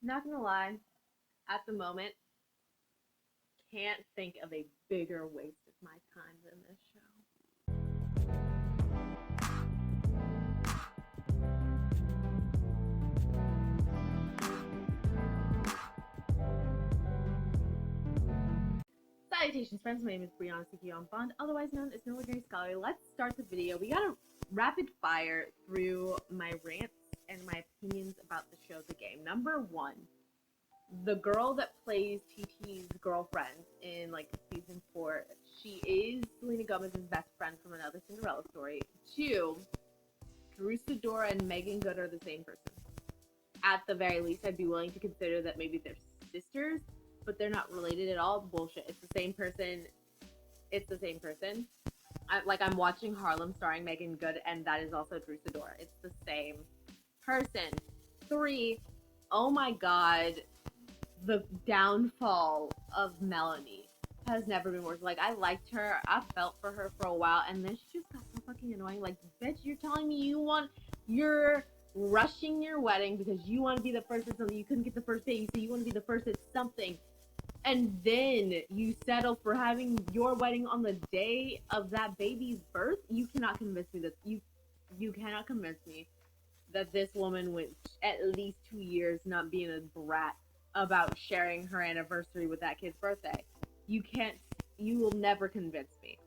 Not gonna lie, at the moment, can't think of a bigger waste of my time than this show. Salutations, friends. My name is Brianna Sikion Bond, otherwise known as Military Scholar. Let's start the video. We got a rapid fire through my rants and my opinions about the show, The Game. Number one, the girl that plays TT's girlfriend in like season 4, she is Selena Gomez's best friend from another Cinderella story. Two, Drew Sidora and Megan Good are the same person. At the very least, I'd be willing to consider that maybe they're sisters, but they're not related at all. Bullshit. It's the same person. It's the same person. I'm watching Harlem starring Megan Good, and that is also Drew Sidora. It's the same person. Three, oh my god, the downfall of Melanie has never been worse. Like, I liked her, I felt for her for a while, and then she just got so fucking annoying. Like, bitch, you're telling me you're rushing your wedding because you want to be the first at something. You couldn't get the first baby, so you want to be the first at something. And then you settle for having your wedding on the day of that baby's birth. You cannot convince me that you cannot convince me that this woman went at least 2 years not being a brat about sharing her anniversary with that kid's birthday. You will never convince me.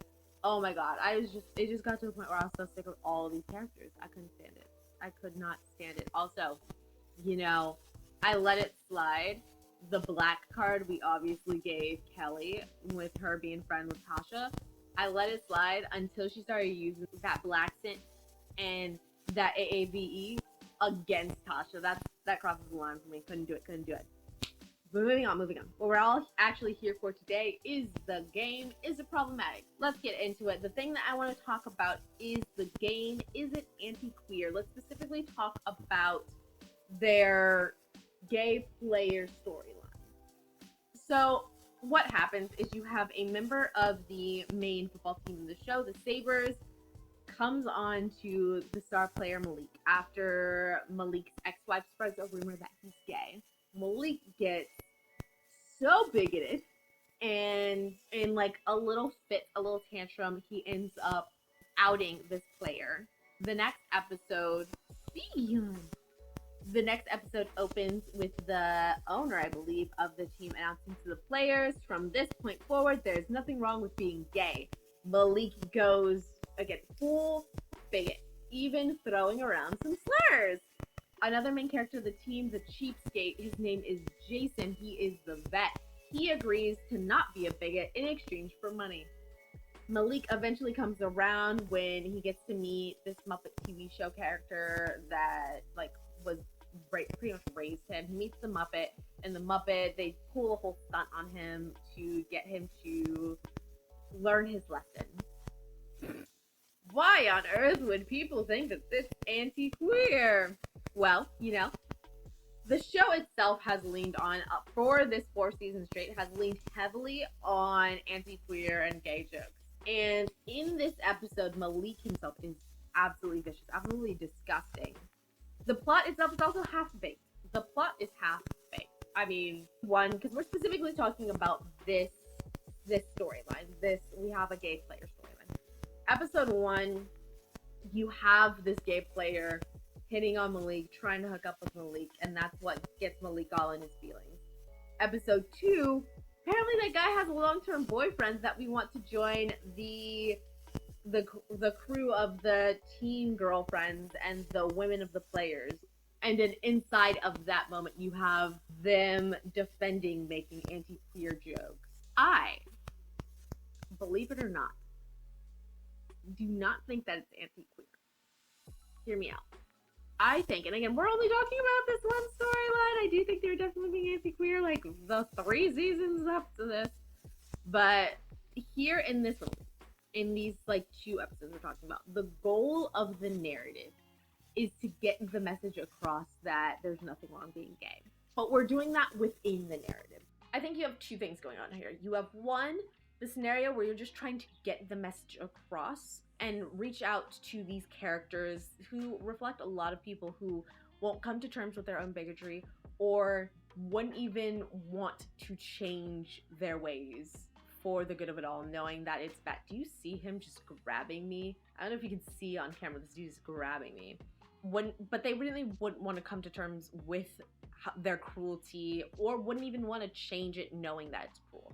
Oh my god, it just got to the point where I was so sick of all of these characters. I couldn't stand it. I could not stand it. Also, I let it slide. The black card we obviously gave Kelly with her being friend with Tasha. I let it slide until she started using that black scent and that AAVE against Tasha. That crosses the line for me. Couldn't do it. But moving on. What we're all actually here for today is The Game. Is it problematic? Let's get into it. The thing that I want to talk about is The Game. Is it anti-queer? Let's specifically talk about their gay player storyline. So what happens is you have a member of the main football team in the show, the Sabres, comes on to the star player Malik after Malik's ex-wife spreads a rumor that he's gay. Malik gets so bigoted, and in like a little fit, a little tantrum, he ends up outing this player. The next episode opens with the owner, I believe, of the team announcing to the players, from this point forward, there's nothing wrong with being gay. Malik goes, again, full bigot, even throwing around some slurs. Another main character of the team, the cheapskate, his name is Jason. He is the vet. He agrees to not be a bigot in exchange for money. Malik eventually comes around when he gets to meet this Muppet TV show character that was pretty much raised him. He meets the Muppet, and the Muppet, they pull a whole stunt on him to get him to learn his lesson. Why on earth would people think that this is anti-queer? Well, the show itself has leaned on, for this 4 seasons straight, has leaned heavily on anti-queer and gay jokes. And in this episode, Malik himself is absolutely vicious, absolutely disgusting. The plot itself is also half-baked. The plot is half-baked. I mean, one, because we're specifically talking about this storyline. We have a gay player storyline. Episode 1, you have this gay player hitting on Malik, trying to hook up with Malik, and that's what gets Malik all in his feelings. Episode 2, apparently that guy has a long-term boyfriend that we want to join the crew of the teen girlfriends and the women of the players. And then inside of that moment, you have them defending making anti-queer jokes. I, believe it or not, do not think that it's anti-queer. Hear me out. I think, and again, we're only talking about this one storyline. I do think they're definitely being anti-queer, like the 3 seasons up to this. But here in this one, in these 2 episodes we're talking about, the goal of the narrative is to get the message across that there's nothing wrong being gay. But we're doing that within the narrative. I think you have 2 things going on here. You have one, the scenario where you're just trying to get the message across and reach out to these characters who reflect a lot of people who won't come to terms with their own bigotry or wouldn't even want to change their ways for the good of it all, knowing that it's bad. Do you see him just grabbing me? I don't know if you can see on camera, this dude's grabbing me. But they really wouldn't want to come to terms with their cruelty, or wouldn't even want to change it knowing that it's cruel.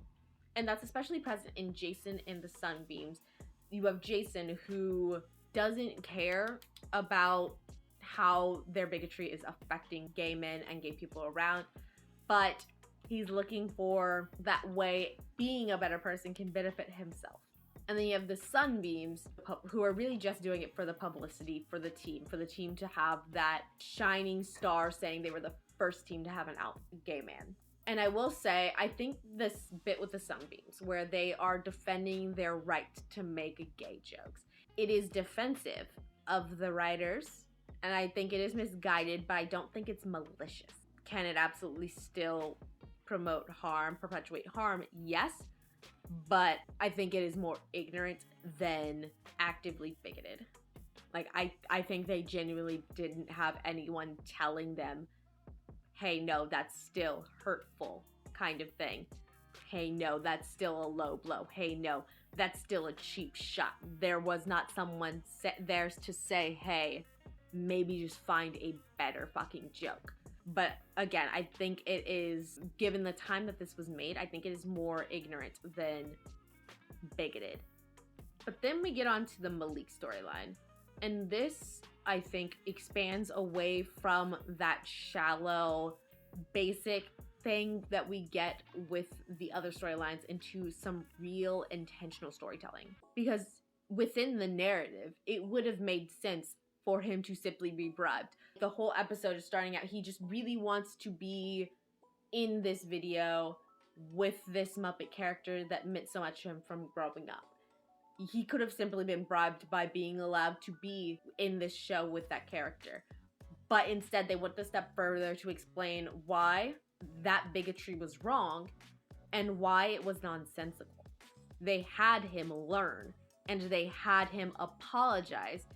And that's especially present in Jason and the Sunbeams. You have Jason, who doesn't care about how their bigotry is affecting gay men and gay people around, but he's looking for that way being a better person can benefit himself. And then you have the Sunbeams, who are really just doing it for the publicity, for the team to have that shining star saying they were the first team to have an out gay man. And I will say, I think this bit with the Sunbeams, where they are defending their right to make gay jokes, it is defensive of the writers, and I think it is misguided, but I don't think it's malicious. Can it absolutely still promote harm, perpetuate harm? Yes, but I think it is more ignorant than actively bigoted. Like, I think they genuinely didn't have anyone telling them, hey, no, that's still hurtful, kind of thing. Hey, no, that's still a low blow. Hey, no, that's still a cheap shot. There was not someone there to say, hey, maybe just find a better fucking joke. But again, I think it is, given the time that this was made, I think it is more ignorant than bigoted. But then we get on to the Malik storyline. And this, I think, expands away from that shallow, basic thing that we get with the other storylines into some real intentional storytelling. Because within the narrative, it would have made sense for him to simply be bribed. The whole episode is starting out, he just really wants to be in this video with this Muppet character that meant so much to him from growing up. He could have simply been bribed by being allowed to be in this show with that character. But instead, they went a step further to explain why that bigotry was wrong and why it was nonsensical. They had him learn, and they had him apologize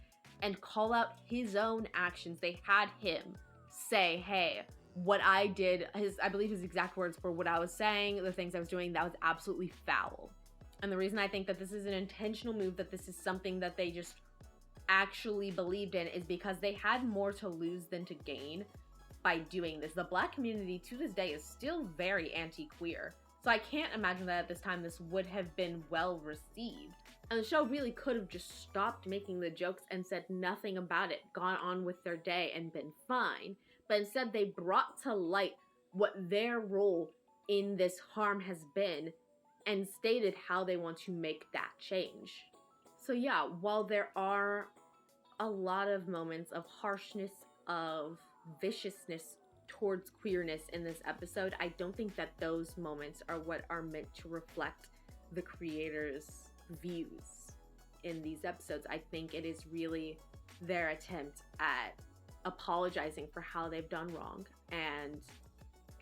and call out his own actions. They had him say, hey, what I did, I believe his exact words were, what I was saying, the things I was doing, that was absolutely foul. And the reason I think that this is an intentional move, that this is something that they just actually believed in, is because they had more to lose than to gain by doing this. The Black community to this day is still very anti-queer. So I can't imagine that at this time this would have been well received. And the show really could have just stopped making the jokes and said nothing about it, gone on with their day and been fine. But instead they brought to light what their role in this harm has been and stated how they want to make that change. So yeah, while there are a lot of moments of harshness, of viciousness towards queerness in this episode, I don't think that those moments are what are meant to reflect the creators' views in these episodes. I think it is really their attempt at apologizing for how they've done wrong and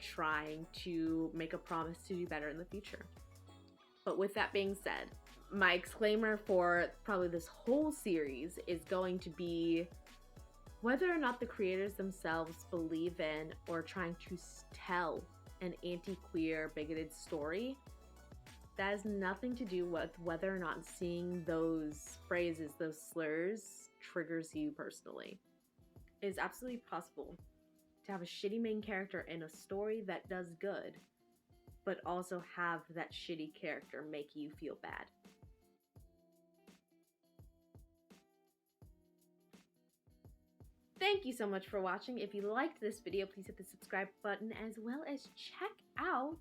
trying to make a promise to do better in the future. But with that being said, my exclaimer for probably this whole series is going to be whether or not the creators themselves believe in or trying to tell an anti-queer, bigoted story. That has nothing to do with whether or not seeing those phrases, those slurs, triggers you personally. It is absolutely possible to have a shitty main character in a story that does good, but also have that shitty character make you feel bad. Thank you so much for watching. If you liked this video, please hit the subscribe button, as well as check out,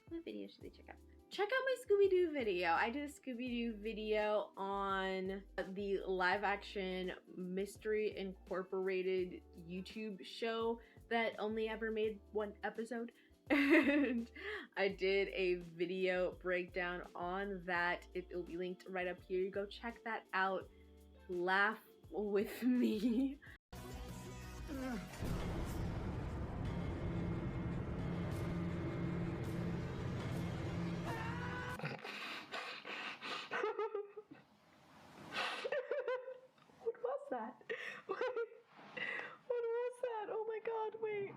what video should they check out? Check out my Scooby-Doo video. I did a Scooby-Doo video on the live action Mystery Incorporated YouTube show that only ever made one episode. And I did a video breakdown on that. It will be linked right up here. Go check that out. Laugh with me. What was that? Wait, what was that? Oh my god, wait.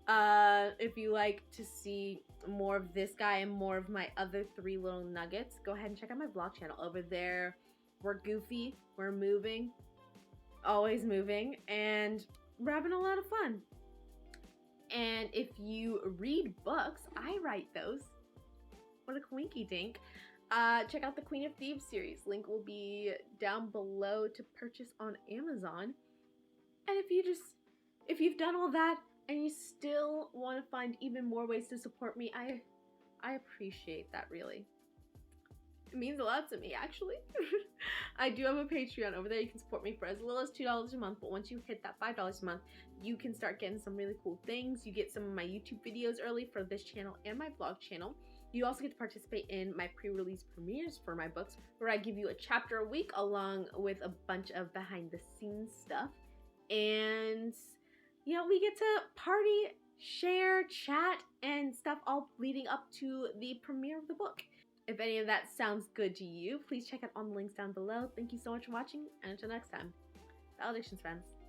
If you like to see more of this guy and more of my other 3 little nuggets, go ahead and check out my vlog channel. Over there, we're goofy, we're moving, always moving, and we're having a lot of fun. And if you read books, I write those. What a coinky dink. Check out the Queen of Thieves series. Link will be down below to purchase on Amazon. And if you've done all that and you still want to find even more ways to support me, I appreciate that, really. It means a lot to me, actually. I do have a Patreon. Over there you can support me for as little as $2 a month, but once you hit that $5 a month, you can start getting some really cool things. You get some of my YouTube videos early for this channel and my vlog channel. You also get to participate in my pre-release premieres for my books, where I give you a chapter a week along with a bunch of behind-the-scenes stuff. And, you know, we get to party, share, chat, and stuff all leading up to the premiere of the book. If any of that sounds good to you, please check out all the links down below. Thank you so much for watching, and until next time, valedictions, friends.